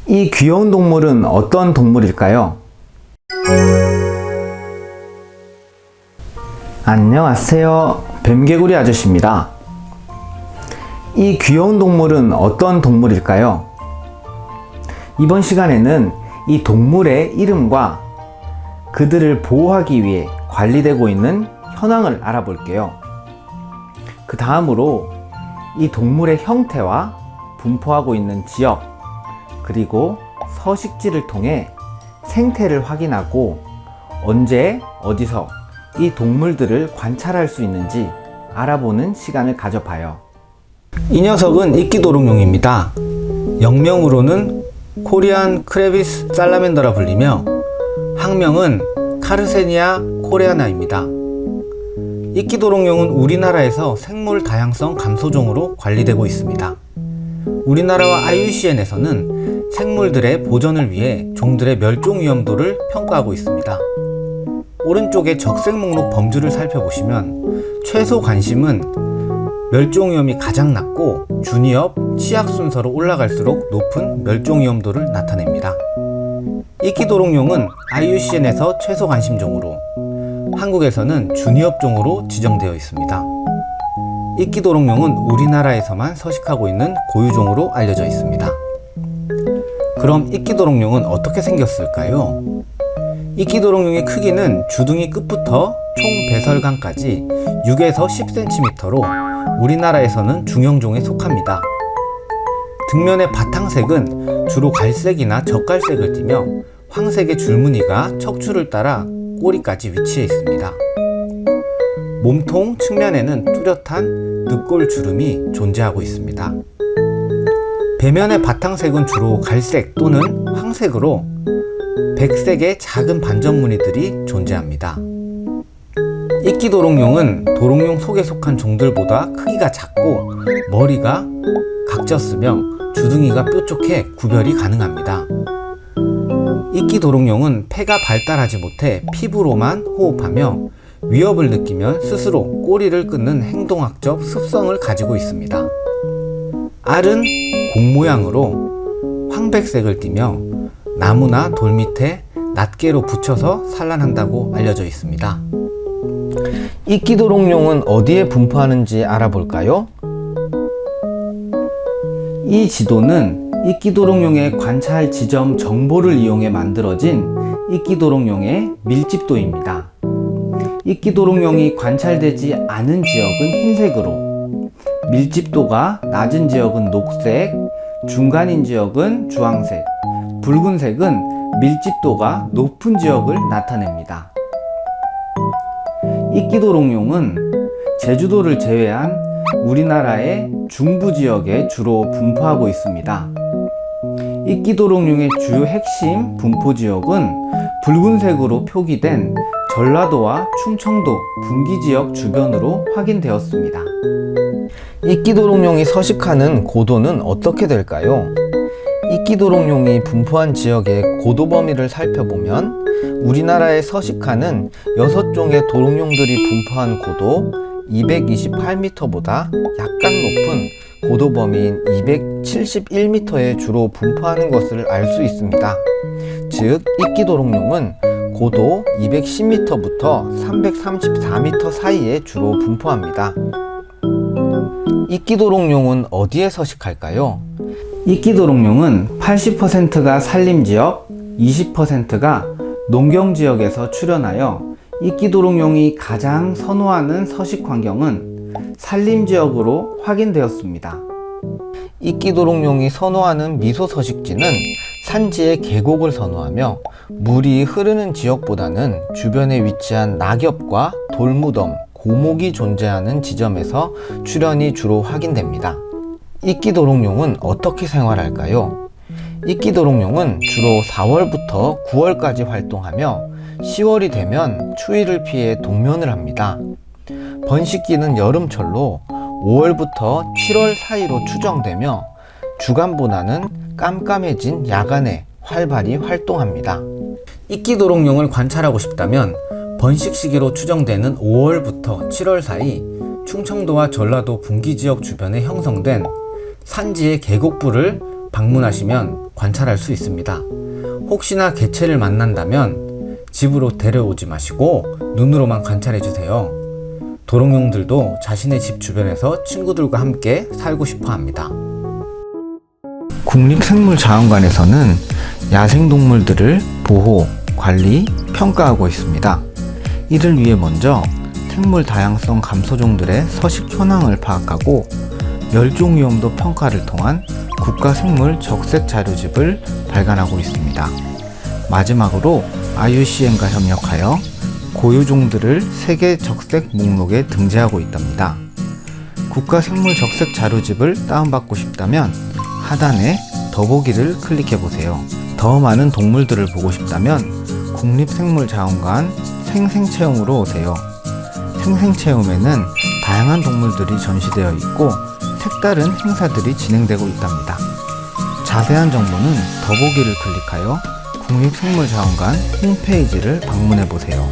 이 귀여운 동물은 어떤 동물일까요? 안녕하세요. 뱀개구리 아저씨입니다. 이 귀여운 동물은 어떤 동물일까요? 이번 시간에는 이 동물의 이름과 그들을 보호하기 위해 관리되고 있는 현황을 알아볼게요. 그 다음으로 이 동물의 형태와 분포하고 있는 지역, 그리고 서식지를 통해 생태를 확인하고 언제, 어디서 이 동물들을 관찰할 수 있는지 알아보는 시간을 가져봐요. 이 녀석은 이끼도롱뇽입니다. 영명으로는 코리안 크레비스 살라멘더라 불리며 학명은 카르세니아 코레아나입니다. 이끼도롱뇽은 우리나라에서 생물 다양성 감소종으로 관리되고 있습니다. 우리나라와 IUCN에서는 생물들의 보전을 위해 종들의 멸종 위험도를 평가하고 있습니다. 오른쪽의 적색 목록 범주를 살펴보시면 최소 관심은 멸종 위험이 가장 낮고 준위협, 취약 순서로 올라갈수록 높은 멸종 위험도를 나타냅니다. 이끼도롱뇽은 IUCN에서 최소 관심종으로, 한국에서는 준위협종으로 지정되어 있습니다. 이끼도롱뇽은 우리나라에서만 서식하고 있는 고유종으로 알려져 있습니다. 그럼 이끼도롱뇽은 어떻게 생겼을까요? 이끼도롱뇽의 크기는 주둥이 끝부터 총 배설관까지 6에서 10cm로 우리나라에서는 중형종에 속합니다. 등면의 바탕색은 주로 갈색이나 젓갈색을 띠며 황색의 줄무늬가 척추를 따라 꼬리까지 위치해 있습니다. 몸통 측면에는 뚜렷한 늑골 주름이 존재하고 있습니다. 배면의 바탕색은 주로 갈색 또는 황색으로 백색의 작은 반점 무늬들이 존재합니다. 이끼도롱뇽은 도롱뇽 속에 속한 종들보다 크기가 작고 머리가 각졌으며 주둥이가 뾰족해 구별이 가능합니다. 이끼도롱뇽은 폐가 발달하지 못해 피부로만 호흡하며 위협을 느끼면 스스로 꼬리를 끊는 행동학적 습성을 가지고 있습니다. 알은 공 모양으로 황백색을 띠며 나무나 돌 밑에 낱개로 붙여서 산란한다고 알려져 있습니다. 이끼도롱뇽은 어디에 분포하는지 알아볼까요? 이 지도는 이끼도롱뇽의 관찰 지점 정보를 이용해 만들어진 이끼도롱뇽의 밀집도입니다. 이끼도롱뇽이 관찰되지 않은 지역은 흰색으로, 밀집도가 낮은 지역은 녹색, 중간인 지역은 주황색, 붉은색은 밀집도가 높은 지역을 나타냅니다. 이끼도롱뇽은 제주도를 제외한 우리나라의 중부 지역에 주로 분포하고 있습니다. 이끼도롱뇽의 주요 핵심 분포 지역은 붉은색으로 표기된 전라도와 충청도 분기지역 주변으로 확인되었습니다. 이끼도롱뇽이 서식하는 고도는 어떻게 될까요? 이끼도롱뇽이 분포한 지역의 고도 범위를 살펴보면 우리나라에 서식하는 6종의 도롱뇽들이 분포한 고도 228m보다 약간 높은 고도 범위인 271m에 주로 분포하는 것을 알 수 있습니다. 즉, 이끼도롱뇽은 고도 210m부터 334m 사이에 주로 분포합니다. 이끼도롱뇽은 어디에 서식할까요? 이끼도롱뇽은 80%가 산림지역, 20%가 농경지역에서 출현하여 이끼도롱뇽이 가장 선호하는 서식 환경은 산림지역으로 확인되었습니다. 이끼도롱뇽이 선호하는 미소 서식지는 산지의 계곡을 선호하며 물이 흐르는 지역보다는 주변에 위치한 낙엽과 돌무덤, 고목이 존재하는 지점에서 출현이 주로 확인됩니다. 이끼도롱뇽은 어떻게 생활할까요? 이끼도롱뇽은 주로 4월부터 9월까지 활동하며 10월이 되면 추위를 피해 동면을 합니다. 번식기는 여름철로 5월부터 7월 사이로 추정되며 주간보다는 깜깜해진 야간에 활발히 활동합니다. 이끼도롱뇽을 관찰하고 싶다면 번식 시기로 추정되는 5월부터 7월 사이 충청도와 전라도 분기지역 주변에 형성된 산지의 계곡부를 방문하시면 관찰할 수 있습니다. 혹시나 개체를 만난다면 집으로 데려오지 마시고 눈으로만 관찰해 주세요. 도롱뇽들도 자신의 집 주변에서 친구들과 함께 살고 싶어 합니다. 국립생물자원관에서는 야생동물들을 보호, 관리, 평가하고 있습니다. 이를 위해 먼저 생물 다양성 감소종들의 서식 현황을 파악하고 멸종 위험도 평가를 통한 국가생물 적색 자료집을 발간하고 있습니다. 마지막으로 IUCN과 협력하여 고유종들을 세계 적색 목록에 등재하고 있답니다. 국가생물 적색 자료집을 다운받고 싶다면 하단에 더보기를 클릭해보세요. 더 많은 동물들을 보고 싶다면 국립생물자원관 생생체험으로 오세요. 생생체험에는 다양한 동물들이 전시되어 있고 색다른 행사들이 진행되고 있답니다. 자세한 정보는 더보기를 클릭하여 국립생물자원관 홈페이지를 방문해보세요.